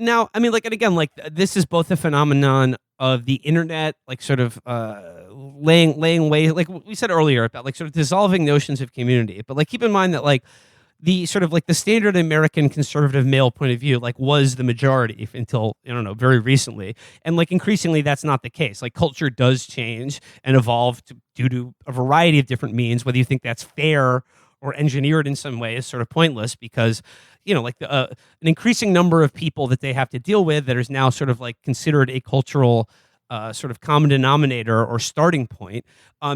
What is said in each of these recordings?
Now, I mean, like, and again, like, this is both a phenomenon of the internet, like, sort of laying way, like we said earlier, about like sort of dissolving notions of community. But like, keep in mind that like the sort of like the standard American conservative male point of view, like, was the majority until, I don't know, very recently. And like increasingly that's not the case. Like, culture does change and evolve due to a variety of different means. Whether you think that's fair or engineered in some way is sort of pointless, because like an increasing number of people that they have to deal with that is now sort of like considered a cultural sort of common denominator or starting point,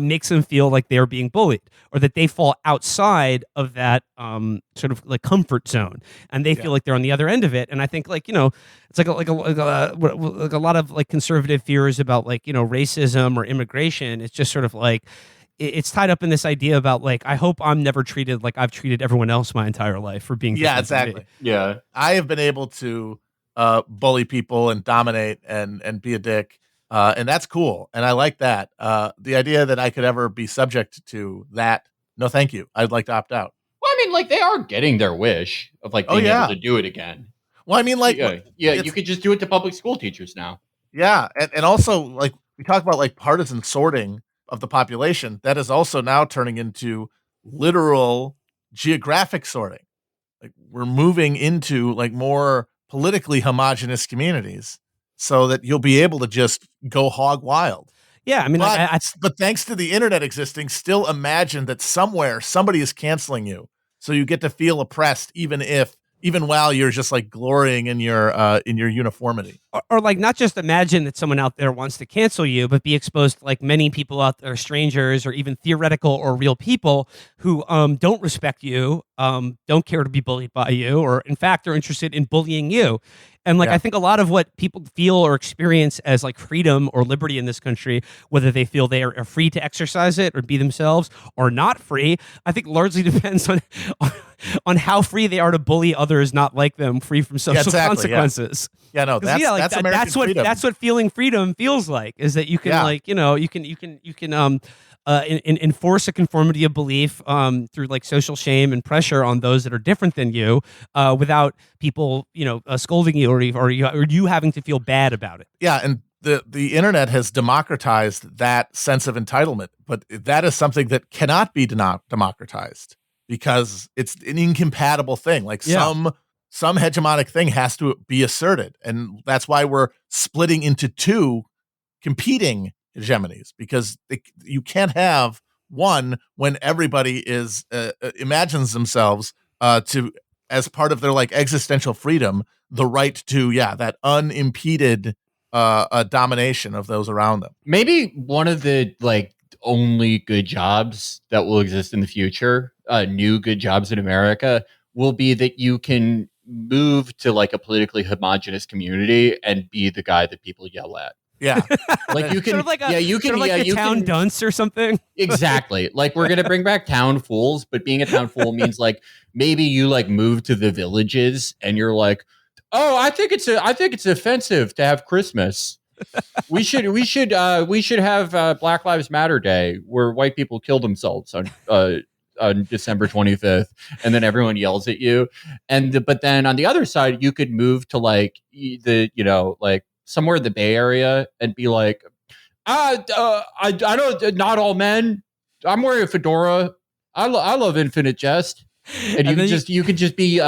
makes them feel like they're being bullied, or that they fall outside of that sort of like comfort zone, and they feel like they're on the other end of it. And I think, like, it's like a lot of like conservative fears about, like, racism or immigration. It's just sort of like it's tied up in this idea about, like, I hope I'm never treated like I've treated everyone else my entire life for being different than me. Exactly. Yeah, I have been able to bully people and dominate and be a dick. And that's cool. And I like that. The idea that I could ever be subject to that, no, thank you. I'd like to opt out. Well, I mean, like, they are getting their wish of like being able to do it again. Well, I mean, like, you could just do it to public school teachers now. Yeah. And also, like, we talk about like partisan sorting of the population. That is also now turning into literal geographic sorting. Like, we're moving into like more politically homogenous communities, so that you'll be able to just go hog wild. Yeah, I mean, but thanks to the internet existing, still imagine that somewhere somebody is canceling you, so you get to feel oppressed, even while you're just like glorying in your uniformity. Or like, not just imagine that someone out there wants to cancel you, but be exposed to like many people out there, strangers or even theoretical or real people, who don't respect you, don't care to be bullied by you, or in fact are interested in bullying you. And like, I think a lot of what people feel or experience as like freedom or liberty in this country, whether they feel they are free to exercise it or be themselves or not free, I think largely depends on how free they are to bully others not like them, free from social consequences. Yeah, no, that's American that's what freedom. That's what feeling freedom feels like, is that you can like, you can enforce a conformity of belief through like social shame and pressure on those that are different than you, without people scolding you, or you having to feel bad about it. Yeah, and the internet has democratized that sense of entitlement, but that is something that cannot be democratized, because it's an incompatible thing. Like, some hegemonic thing has to be asserted, and that's why we're splitting into two competing hegemonies, because you can't have one when everybody is imagines themselves to, as part of their like existential freedom, the right to that unimpeded domination of those around them. Maybe one of the like only good jobs that will exist in the future, new good jobs in America, will be that you can move to like a politically homogenous community and be the guy that people yell at. Yeah, like you can, sort of like the town dunce or something. Exactly. Like, we're gonna bring back town fools, but being a town fool means like maybe you like move to the villages and you're like, oh, I think it's offensive to have Christmas. We should have Black Lives Matter Day, where white people kill themselves on December 25th, and then everyone yells at you. But then on the other side, you could move to like like somewhere in the Bay Area and be like, I don't, not all men. I'm wearing a fedora. I love Infinite Jest. And you could just be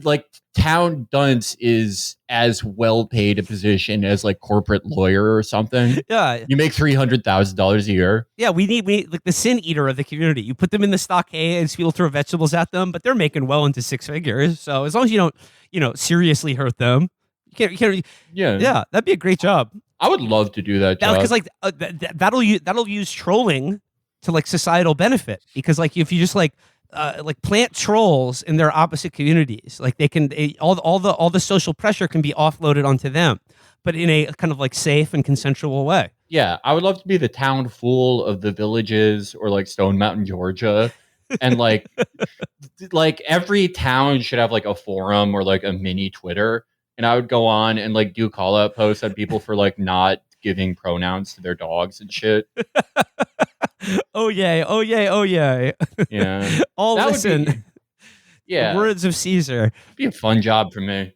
like, town dunce is as well paid a position as like corporate lawyer or something. Yeah, you make $300,000 a year. Yeah, we need like the sin eater of the community. You put them in the stockade and people throw vegetables at them, but they're making well into six figures. So as long as you don't seriously hurt them, you can't. Yeah, that'd be a great job. I would love to do that job, because like that'll use trolling to like societal benefit, because like if you just like plant trolls in their opposite communities, like all the social pressure can be offloaded onto them, but in a kind of like safe and consensual way. Yeah, I would love to be the town fool of the villages, or like Stone Mountain, Georgia. And like every town should have like a forum or like a mini Twitter. And I would go on and like do call out posts on people for like not giving pronouns to their dogs and shit. Oh yay! Oh yay! Oh yay! Yeah. All listen. Yeah. The words of Caesar. It'd be a fun job for me.